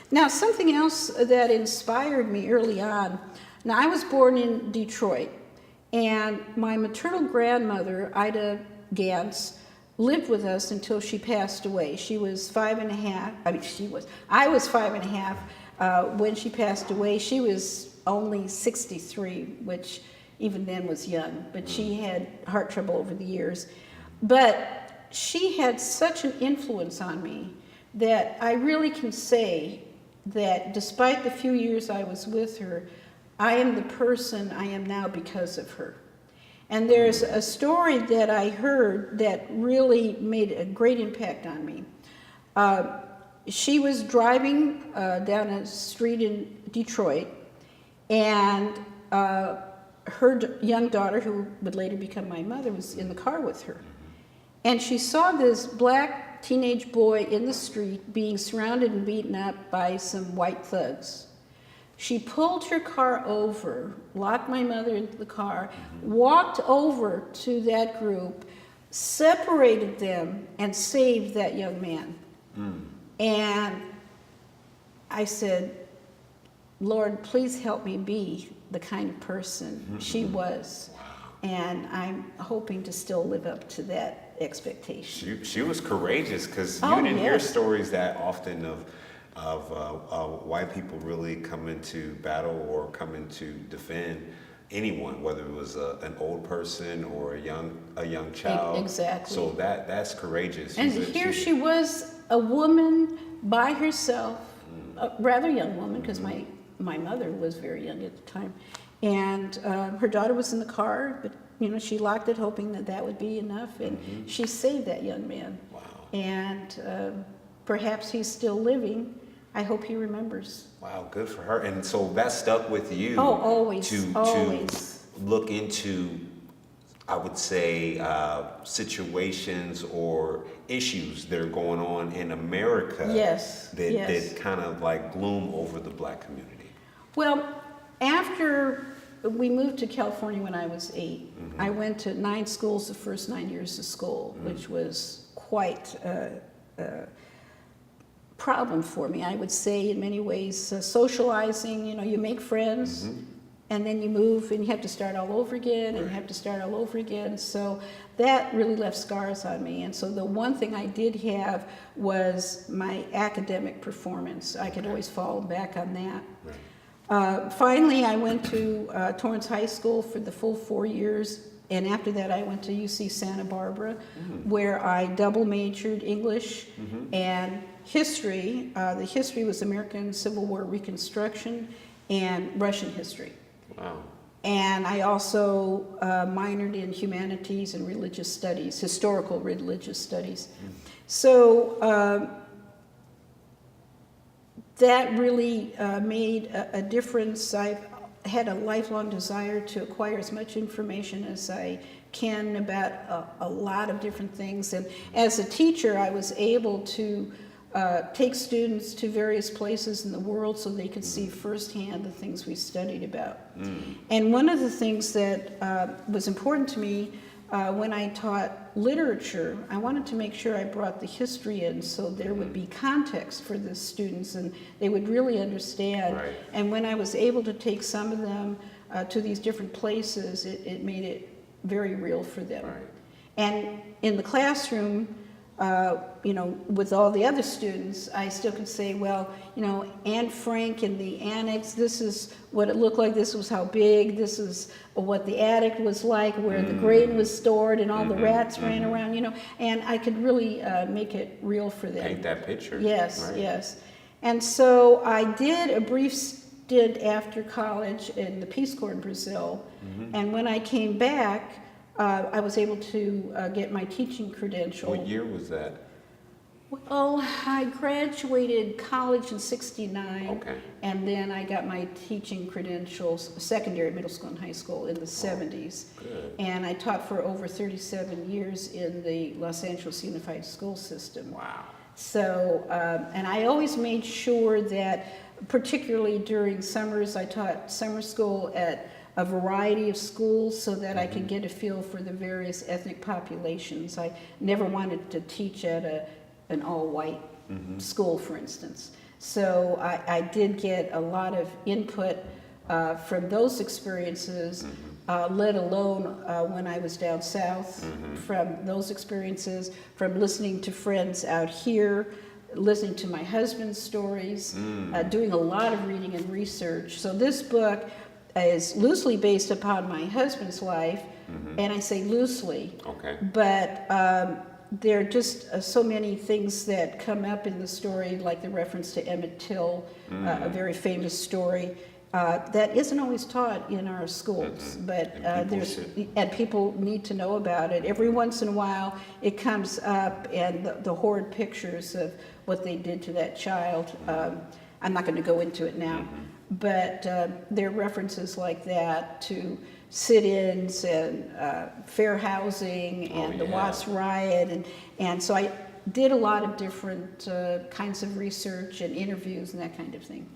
Now, something else that inspired me early on. Now, I was born in Detroit, and my maternal grandmother, Ida Gantz, lived with us until she passed away. She was 5.5. I was 5.5 when she passed away. She was only 63, which even then was young, but she had heart trouble over the years. But she had such an influence on me that I really can say that despite the few years I was with her, I am the person I am now because of her. And there's a story that I heard that really made a great impact on me. She was driving down a street in Detroit, and her young daughter, who would later become my mother, was in the car with her. And she saw this black teenage boy in the street being surrounded and beaten up by some white thugs. She pulled her car over, locked my mother into the car, walked over to that group, separated them, and saved that young man. And I said, Lord, please help me be the kind of person she was. And I'm hoping to still live up to that expectation. She was courageous, because you didn't hear stories that often of white people really coming to battle or coming to defend anyone, whether it was an old person or a young child. Exactly. So that's courageous. And here she was, a woman by herself, a rather young woman, because my mother was very young at the time, and her daughter was in the car, but she locked it, hoping that would be enough, and she saved that young man. Wow. And perhaps he's still living. I hope he remembers. Wow, good for her. And so that stuck with you. Oh, always, to look into, I would say, situations or issues that are going on in America. Yes. That kind of like gloom over the black community. Well, after we moved to California when I was 8, I went to 9 schools the first 9 years of school, which was quite a problem for me, I would say, in many ways. Socializing, you make friends, and then you move and you have to start all over again, and you have to start all over again. So that really left scars on me. And so the one thing I did have was my academic performance. I could always fall back on that. Finally, I went to Torrance High School for the full 4 years, and after that I went to UC Santa Barbara, where I double majored English and history. The history was American Civil War Reconstruction and Russian history. Wow. And I also minored in humanities and religious studies, historical religious studies. So that really made a difference. I've had a lifelong desire to acquire as much information as I can about a lot of different things. And as a teacher, I was able to take students to various places in the world so they could see firsthand the things we studied about. And one of the things that was important to me when I taught literature, I wanted to make sure I brought the history in so there would be context for the students and they would really understand. Right. And when I was able to take some of them to these different places, it made it very real for them. Right. And in the classroom, with all the other students, I still could say, well, Anne Frank in the annex, this is what it looked like, this was how big, this is what the attic was like, where the grain was stored and all the rats ran around, and I could really make it real for them. Paint that picture. Yes, right. yes. And so I did a brief stint after college in the Peace Corps in Brazil, and when I came back, I was able to get my teaching credential. What year was that? Well, I graduated college in '69, Okay. and then I got my teaching credentials, secondary, middle school, and high school in the '70s. Good. And I taught for over 37 years in the Los Angeles Unified School System. Wow. So, and I always made sure that, particularly during summers, I taught summer school at a variety of schools so that I could get a feel for the various ethnic populations. I never wanted to teach at an all-white school, for instance. So I did get a lot of input from those experiences, let alone when I was down south, from those experiences, from listening to friends out here, listening to my husband's stories, doing a lot of reading and research. So this book is loosely based upon my husband's life, and I say loosely, but there are just so many things that come up in the story, like the reference to Emmett Till, a very famous story that isn't always taught in our schools, but and people need to know about it. Every once in a while, it comes up, and the horrid pictures of what they did to that child. I'm not going to go into it now, but there are references like that to sit-ins and fair housing and the Watts riot, and so I did a lot of different kinds of research and interviews and that kind of thing.